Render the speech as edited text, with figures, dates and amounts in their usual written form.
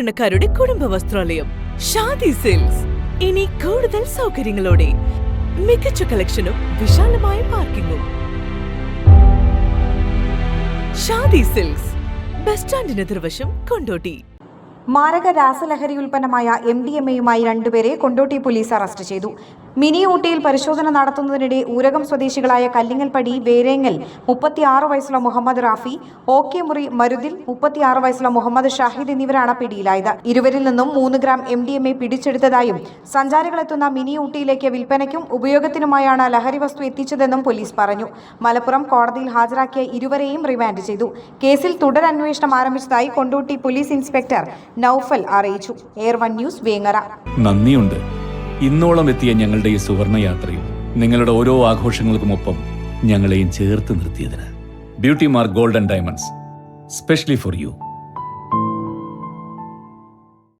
സാധാരണക്കാരുടെ കുടുംബ വസ്ത്രാലയം ഷാദി സിൽക്സ്. ഇനി കൂടുതൽ സൗകര്യങ്ങളോടെ മികച്ച കളക്ഷനും വിശാലമായ പാർക്കിങ്ങും. ഷാദി സിൽക്സ്, ബസ് സ്റ്റാൻഡിന് എതിർവശം, കൊണ്ടോട്ടി. മാരക രാസലഹരി ഉൽപ്പന്നമായ MDMA-യുമായി രണ്ടുപേരെ കൊണ്ടോട്ടി പോലീസ് അറസ്റ്റ് ചെയ്തു. മിനി ഊട്ടിയിൽ പരിശോധന നടത്തുന്നതിനിടെ ഊരകം സ്വദേശികളായ കല്ലിങ്ങൽപ്പടി വേരേങ്ങൽ 36 വയസ്സുള്ള മുഹമ്മദ് റാഫി, OK മുറി മരുതിൽ 36 വയസ്സുള്ള മുഹമ്മദ് ഷാഹിദ് എന്നിവരാണ് പിടിയിലായത്. ഇരുവരിൽ നിന്നും 3 ഗ്രാം MDMA പിടിച്ചെടുത്തതായും സഞ്ചാരികളെത്തുന്ന മിനി ഊട്ടിയിലേക്ക് വിൽപ്പനയ്ക്കും ഉപയോഗത്തിനുമായാണ് ലഹരി വസ്തു എത്തിച്ചതെന്നും പോലീസ് പറഞ്ഞു. മലപ്പുറം കോടതിയിൽ ഹാജരാക്കിയ ഇരുവരെയും റിമാൻഡ് ചെയ്തു. കേസിൽ തുടരന്വേഷണം ആരംഭിച്ചതായി കൊണ്ടോട്ടി പോലീസ് ഇൻസ്പെക്ടർ നൌഫൽ അറിയിച്ചു. എയർ1 ന്യൂസ്, വേങ്ങര. നന്ദിയുണ്ട്. ഇന്നോളം എത്തിയ ഞങ്ങളുടെ ഈ സുവർണയാത്രയിൽ നിങ്ങളുടെ ഓരോ ആഘോഷങ്ങൾക്കുമൊപ്പം ഞങ്ങളെയും ചേർത്ത് നിർത്തിയതിന്. Beauty Mark Gold and Diamonds, specially for U.